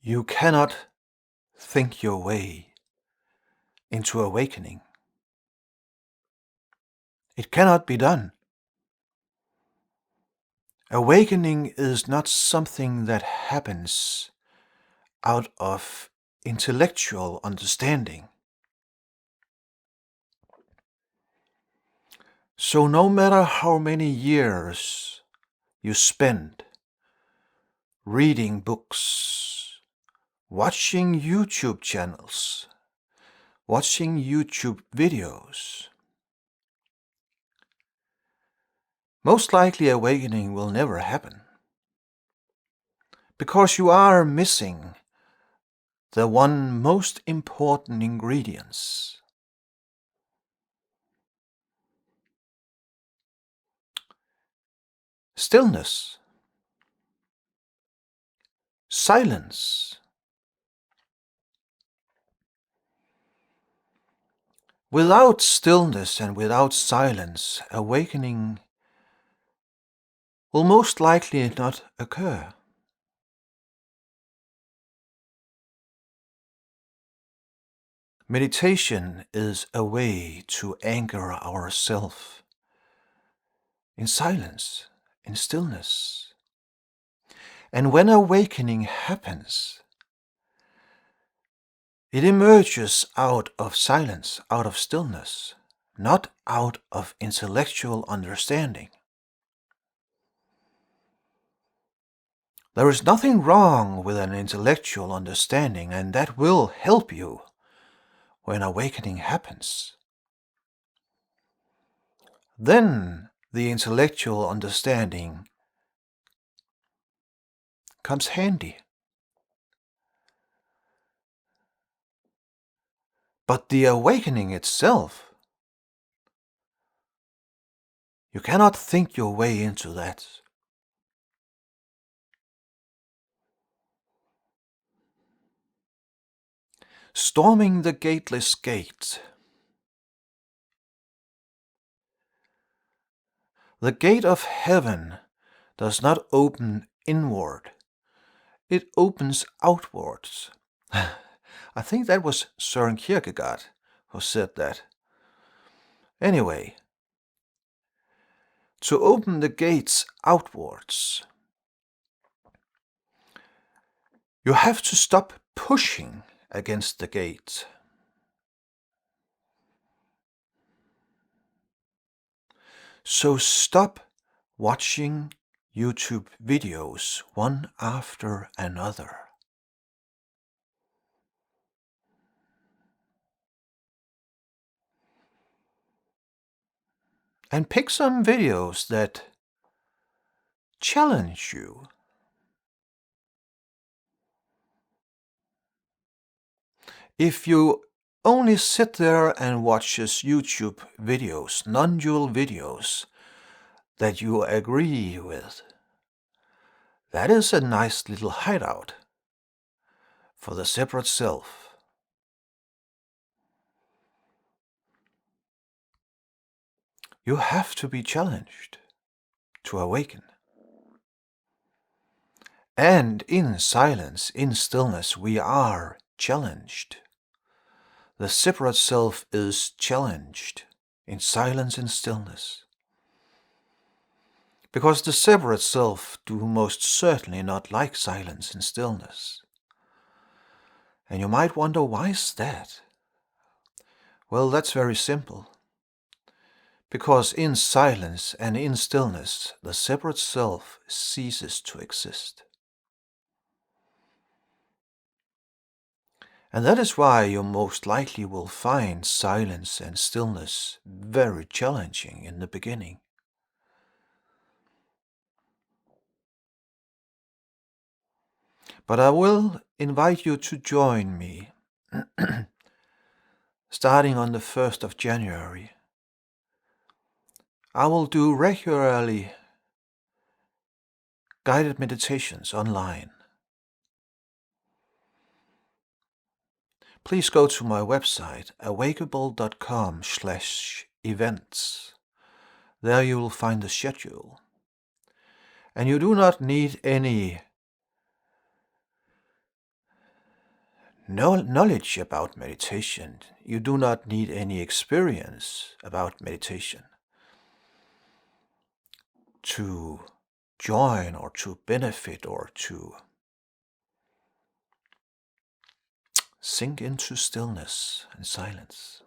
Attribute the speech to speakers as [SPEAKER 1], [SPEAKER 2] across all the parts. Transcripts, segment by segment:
[SPEAKER 1] You cannot think your way into awakening. It cannot be done. Awakening is not something that happens out of intellectual understanding. So no matter how many years you spend reading books, watching YouTube channels, watching YouTube videos, most likely awakening will never happen. Because you are missing the one most important ingredients. Stillness. Silence. Without stillness and without silence, awakening will most likely not occur. Meditation is a way to anchor ourselves in silence, in stillness. And when awakening happens, it emerges out of silence, out of stillness, not out of intellectual understanding. There is nothing wrong with an intellectual understanding, and that will help you when awakening happens. Then the intellectual understanding comes handy. But the awakening itself, you cannot think your way into that. Storming the gateless gate. The gate of heaven does not open inward. It opens outwards. I think that was Søren Kierkegaard who said that. Anyway, to open the gates outwards, you have to stop pushing against the gate. So stop watching YouTube videos one after another. And pick some videos that challenge you. If you only sit there and watch YouTube videos, non-dual videos, that you agree with, that is a nice little hideout for the separate self. You have to be challenged to awaken. And in silence, in stillness, we are challenged. The separate self is challenged in silence and stillness. Because the separate self do most certainly not like silence and stillness. And you might wonder, why is that? Well, that's very simple. Because in silence and in stillness, the separate self ceases to exist. And that is why you most likely will find silence and stillness very challenging in the beginning. But I will invite you to join me starting on the 1st of January. I will do regularly guided meditations online. Please go to my website, awakenable.com/events. There you will find the schedule. And you do not need any no knowledge about meditation. You do not need any experience about meditation to join or to benefit or to sink into stillness and silence.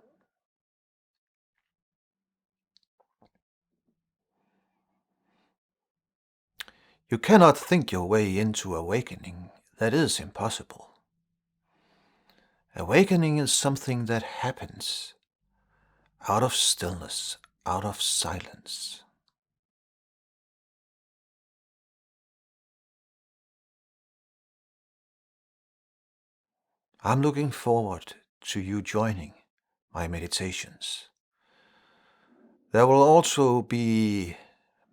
[SPEAKER 1] You cannot think your way into awakening. That is impossible. Awakening is something that happens out of stillness, out of silence. I'm looking forward to you joining my meditations. There will also be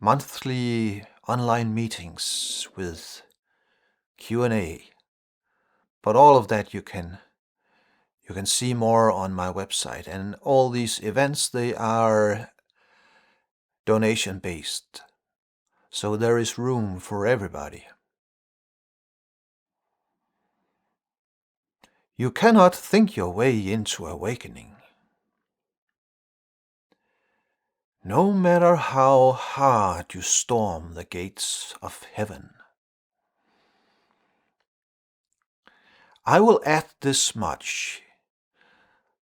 [SPEAKER 1] monthly online meetings with Q&A, but all of that you can see more on my website. And all these events, they are donation based, so there is room for everybody. You cannot think your way into awakening. No matter how hard you storm the gates of heaven. I will add this much.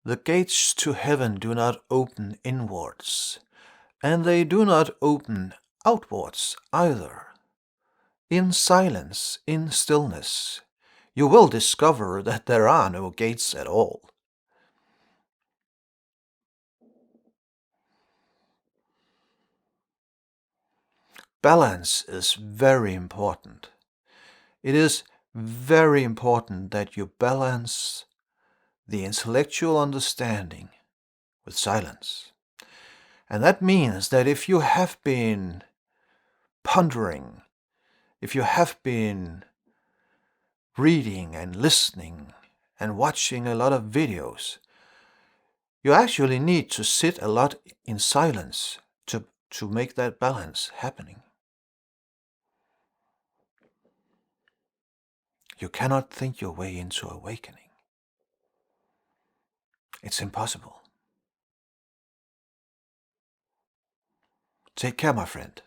[SPEAKER 1] The gates to heaven do not open inwards, and they do not open outwards either. In silence, in stillness, you will discover that there are no gates at all. Balance is very important. It is very important that you balance the intellectual understanding with silence. And that means that if you have been pondering, if you have been reading and listening and watching a lot of videos, you actually need to sit a lot in silence to make that balance happening. You cannot think your way into awakening. It's impossible. Take care, my friend.